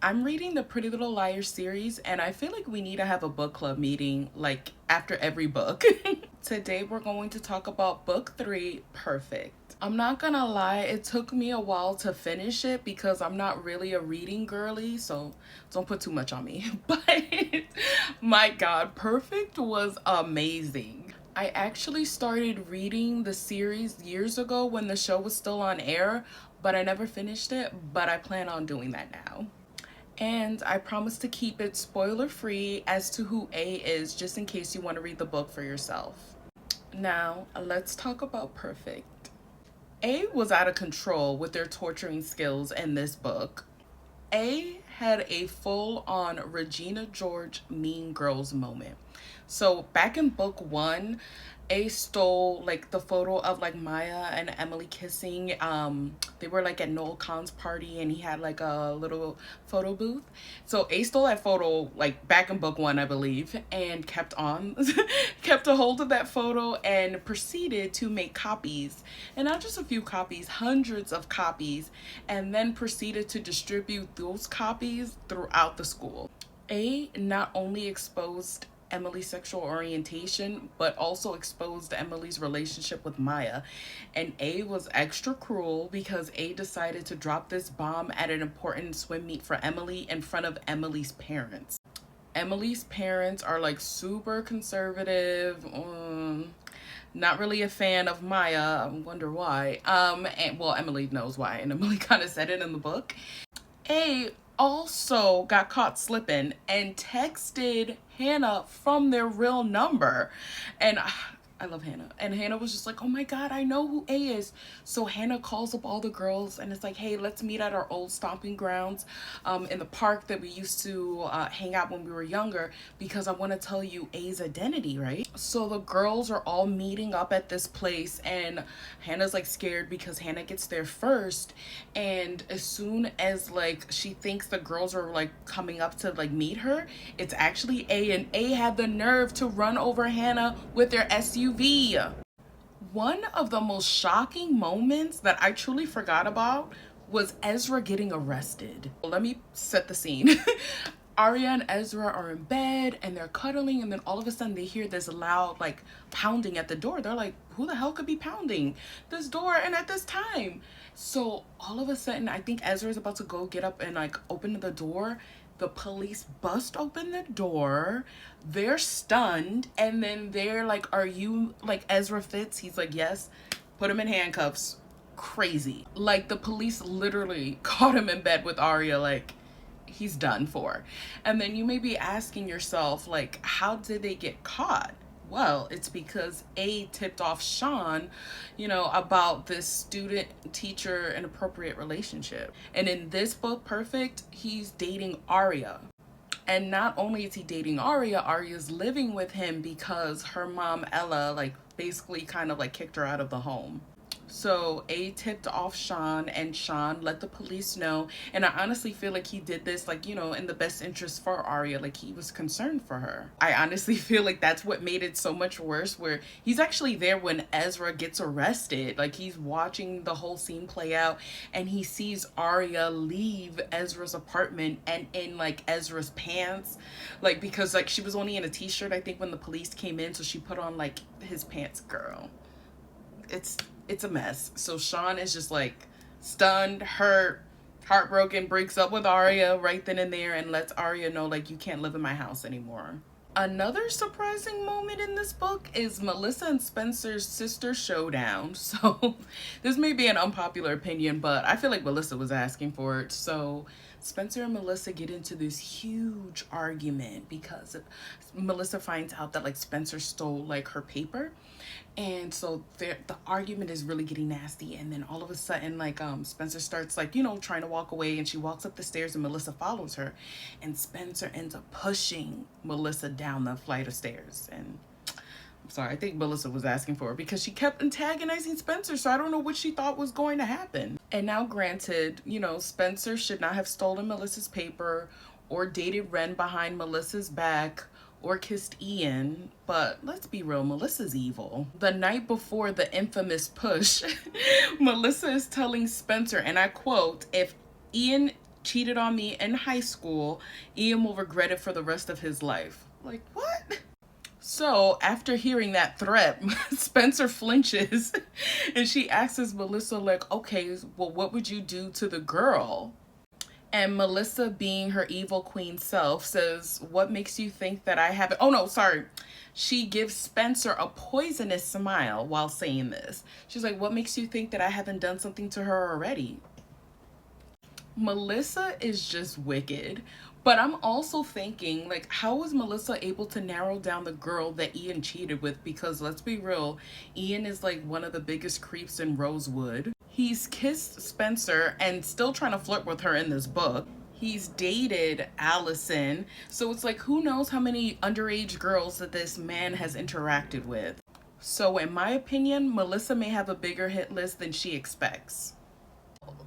I'm reading the Pretty Little Liars series, and I feel like we need to have a book club meeting like after every book. Today, we're going to talk about book three, Perfect. I'm not gonna lie, it took me a while to finish it because I'm not really a reading girly, so don't put too much on me. But my god, Perfect was amazing. I actually started reading the series years ago when the show was still on air, but I never finished it, but I plan on doing that now. And I promise to keep it spoiler free as to who A is, just in case you want to read the book for yourself. Now, let's talk about Perfect. A was out of control with their torturing skills in this book. A had a full on Regina George Mean Girls moment. So back in book one, A stole like the photo of like Maya and Emily kissing. They were like at Noel Khan's party and he had like a little photo booth. So A stole that photo like back in book one, I believe, and kept a hold of that photo and proceeded to make copies. And not just a few copies, hundreds of copies, and then proceeded to distribute those copies throughout the school. A not only exposed Emily's sexual orientation, but also exposed Emily's relationship with Maya. And A was extra cruel because A decided to drop this bomb at an important swim meet for Emily in front of Emily's parents. Emily's parents are like super conservative. Not really a fan of Maya. I wonder why. And well, Emily knows why, and Emily kind of said it in the book. A also got caught slipping and texted Hannah from their real number. And I love Hannah. And Hannah was just like, oh my God, I know who A is. So Hannah calls up all the girls and it's like, hey, let's meet at our old stomping grounds in the park that we used to hang out when we were younger because I want to tell you A's identity, right? So the girls are all meeting up at this place and Hannah's like scared because Hannah gets there first. And as soon as like she thinks the girls are like coming up to like meet her, it's actually A, and A had the nerve to run over Hannah with their SUV. One of the most shocking moments that I truly forgot about was Ezra getting arrested. Let me set the scene. Arya and Ezra are in bed and they're cuddling, and then all of a sudden they hear this loud like pounding at the door. They're like, who the hell could be pounding this door and at this time? So all of a sudden I think Ezra is about to go get up and like open the door. The police bust open the door. They're stunned, and then they're like, are you like Ezra Fitz? He's like, yes. Put him in handcuffs. Crazy. Like the police literally caught him in bed with Arya, like he's done for. And then you may be asking yourself, like, how did they get caught? Well, it's because A tipped off Sean, about this student teacher inappropriate relationship. And in this book, Perfect, he's dating Arya. And not only is he dating Arya, Arya's living with him because her mom, Ella, like basically kind of like kicked her out of the home. So A tipped off Sean and Sean let the police know. And I honestly feel like he did this like, in the best interest for Arya. Like he was concerned for her. I honestly feel like that's what made it so much worse, where he's actually there when Ezra gets arrested. Like he's watching the whole scene play out and he sees Arya leave Ezra's apartment and in like Ezra's pants. Like because like she was only in a t-shirt, I think, when the police came in. So she put on like his pants. Girl, it's a mess. So Sean is just like stunned, hurt, heartbroken, breaks up with Arya right then and there and lets Arya know like you can't live in my house anymore. Another surprising moment in this book is Melissa and Spencer's sister showdown. So this may be an unpopular opinion, but I feel like Melissa was asking for it. So Spencer and Melissa get into this huge argument because Melissa finds out that like Spencer stole like her paper. And so the argument is really getting nasty. And then all of a sudden, like Spencer starts like, trying to walk away, and she walks up the stairs and Melissa follows her. And Spencer ends up pushing Melissa down the flight of stairs. And I'm sorry, I think Melissa was asking for it because she kept antagonizing Spencer. So I don't know what she thought was going to happen. And now granted, Spencer should not have stolen Melissa's paper or dated Ren behind Melissa's back or kissed Ian, but let's be real, Melissa's evil. The night before the infamous push, Melissa is telling Spencer, and I quote, if Ian cheated on me in high school. Ian will regret it for the rest of his life. Like, what? So, after hearing that threat, Spencer flinches and she asks Melissa, like, okay, well, what would you do to the girl? And Melissa, being her evil queen self, says, what makes you think that I haven't? Oh, no, sorry. She gives Spencer a poisonous smile while saying this. She's like, what makes you think that I haven't done something to her already? Melissa is just wicked. But I'm also thinking, like, how was Melissa able to narrow down the girl that Ian cheated with? Because let's be real, Ian is like one of the biggest creeps in Rosewood. He's kissed Spencer and still trying to flirt with her in this book. He's dated Allison. So it's like, who knows how many underage girls that this man has interacted with. So in my opinion, Melissa may have a bigger hit list than she expects.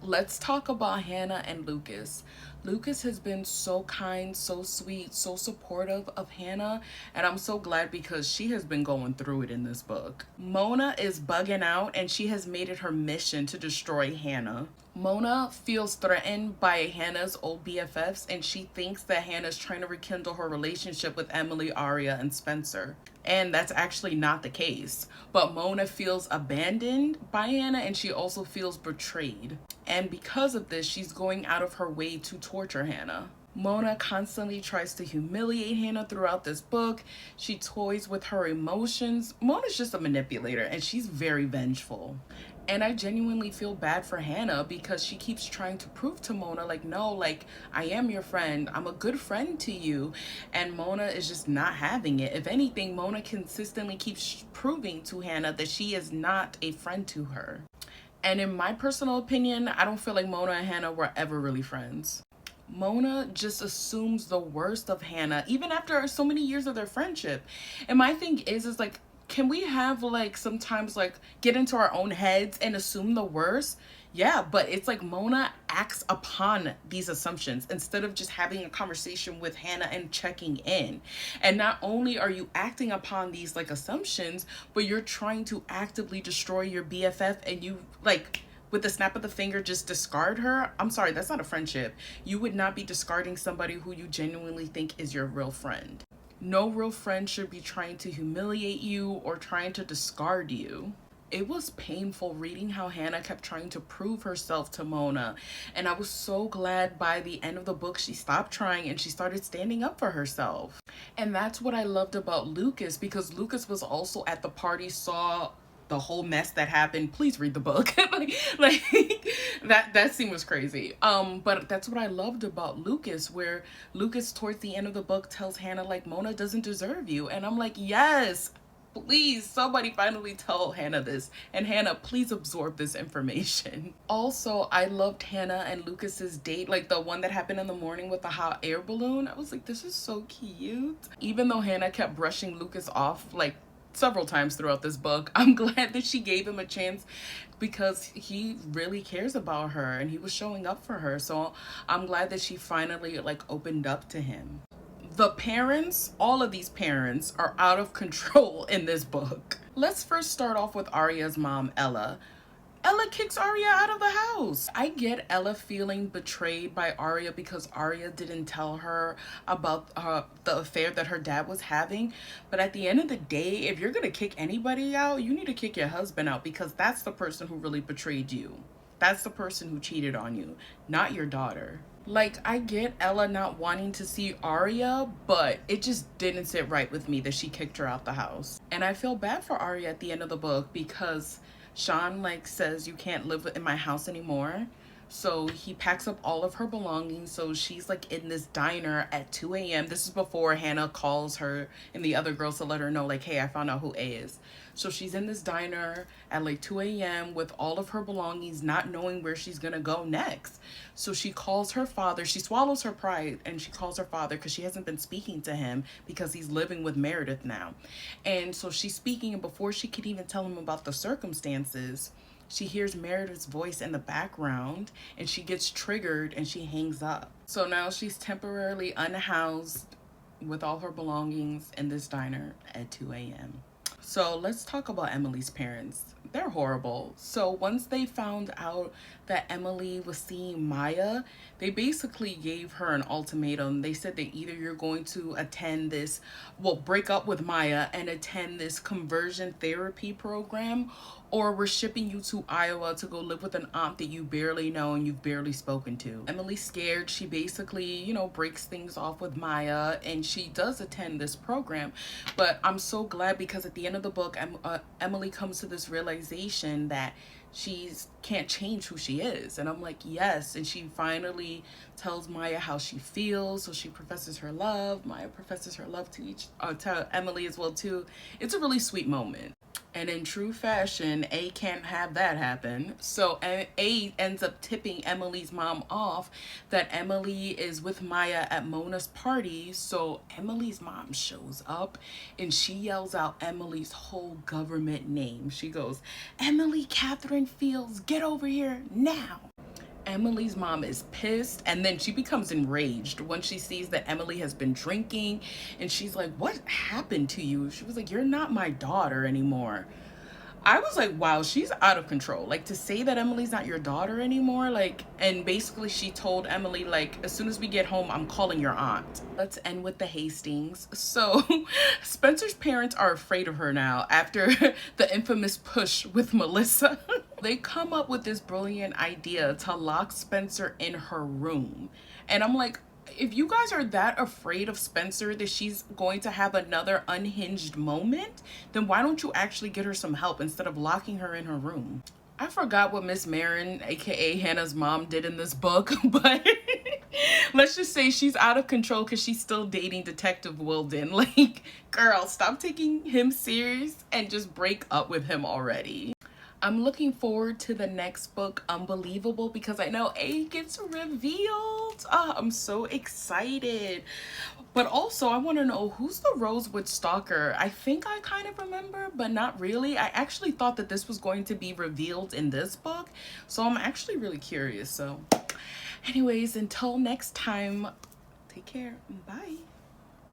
Let's talk about Hannah and Lucas. Lucas has been so kind, so sweet, so supportive of Hannah, and I'm so glad because she has been going through it in this book. Mona is bugging out and she has made it her mission to destroy Hannah. Mona feels threatened by Hannah's old BFFs and she thinks that Hannah's trying to rekindle her relationship with Emily, Aria, and Spencer. And that's actually not the case. But Mona feels abandoned by Hannah and she also feels betrayed. And because of this, she's going out of her way to torture Hannah. Mona constantly tries to humiliate Hannah throughout this book. She toys with her emotions. Mona's just a manipulator and she's very vengeful. And I genuinely feel bad for Hannah because she keeps trying to prove to Mona, like, no, like, I am your friend. I'm a good friend to you. And Mona is just not having it. If anything, Mona consistently keeps proving to Hannah that she is not a friend to her. And in my personal opinion, I don't feel like Mona and Hannah were ever really friends. Mona just assumes the worst of Hannah, even after so many years of their friendship. And my thing is like, can we have like sometimes like get into our own heads and assume the worst? Yeah, but it's like Mona acts upon these assumptions instead of just having a conversation with Hannah and checking in. And not only are you acting upon these like assumptions, but you're trying to actively destroy your BFF and you like with the snap of the finger just discard her. I'm sorry, that's not a friendship. You would not be discarding somebody who you genuinely think is your real friend. No real friend should be trying to humiliate you or trying to discard you. It was painful reading how Hannah kept trying to prove herself to Mona. And I was so glad by the end of the book she stopped trying and she started standing up for herself. And that's what I loved about Lucas, because Lucas was also at the party, saw the whole mess that happened. Please read the book. like that scene was crazy. But that's what I loved about Lucas, where Lucas towards the end of the book tells Hannah like, Mona doesn't deserve you. And I'm like, yes, please somebody finally tell Hannah this, and Hannah, please absorb this information. Also, I loved Hannah and Lucas's date, like the one that happened in the morning with the hot air balloon. I was like, this is so cute. Even though Hannah kept brushing Lucas off like several times throughout this book, I'm glad that she gave him a chance because he really cares about her and he was showing up for her. So I'm glad that she finally like opened up to him. The parents, all of these parents are out of control in this book. Let's first start off with Aria's mom, Ella. Ella kicks Aria out of the house. I get Ella feeling betrayed by Aria because Aria didn't tell her about the affair that her dad was having. But at the end of the day, if you're gonna kick anybody out, you need to kick your husband out, because that's the person who really betrayed you. That's the person who cheated on you, not your daughter. Like, I get Ella not wanting to see Aria, but it just didn't sit right with me that she kicked her out the house. And I feel bad for Aria at the end of the book because Sean like says, you can't live in my house anymore. So he packs up all of her belongings. So she's like in this diner at 2 a.m. This is before Hannah calls her and the other girls to let her know like, hey, I found out who A is. So she's in this diner at like 2 a.m. with all of her belongings, not knowing where she's gonna go next. So she calls her father. She swallows her pride and she calls her father because she hasn't been speaking to him because he's living with Meredith now. And so she's speaking, and before she could even tell him about the circumstances, she hears Meredith's voice in the background and she gets triggered and she hangs up. So now she's temporarily unhoused with all her belongings in this diner at 2 a.m. So let's talk about Emily's parents. they're horrible. So once they found out that Emily was seeing Maya, they basically gave her an ultimatum. They said that either you're going to attend this, well, break up with Maya and attend this conversion therapy program, or we're shipping you to Iowa to go live with an aunt that you barely know and you've barely spoken to. Emily's scared. She basically, you know, breaks things off with Maya and she does attend this program. But I'm so glad because at the end of the book, Emily comes to this realization that she can't change who she is. And I'm like, yes. And she finally tells Maya how she feels. So she professes her love. Maya professes her love to Emily as well too. It's a really sweet moment. And in true fashion, A can't have that happen. So A ends up tipping Emily's mom off that Emily is with Maya at Mona's party. So Emily's mom shows up and she yells out Emily's whole government name. She goes, "Emily Catherine Fields, get over here now." Emily's mom is pissed and then she becomes enraged when she sees that Emily has been drinking and she's like, "What happened to you?" She was like, "You're not my daughter anymore." I was like, wow, she's out of control. Like, to say that Emily's not your daughter anymore, like, and basically she told Emily, like, as soon as we get home, I'm calling your aunt. Let's end with the Hastings. So Spencer's parents are afraid of her now after the infamous push with Melissa. They come up with this brilliant idea to lock Spencer in her room. And I'm like, if you guys are that afraid of Spencer that she's going to have another unhinged moment, then why don't you actually get her some help instead of locking her in her room? I forgot what Miss Marin, aka Hannah's mom, did in this book, but let's just say she's out of control because she's still dating Detective Wilden. Like, girl, stop taking him serious and just break up with him already. I'm looking forward to the next book, Unbelievable, because I know A gets revealed. I'm so excited. But also, I want to know, who's the Rosewood Stalker? I think I kind of remember, but not really. I actually thought that this was going to be revealed in this book, so I'm actually really curious. So anyways, until next time, take care. Bye.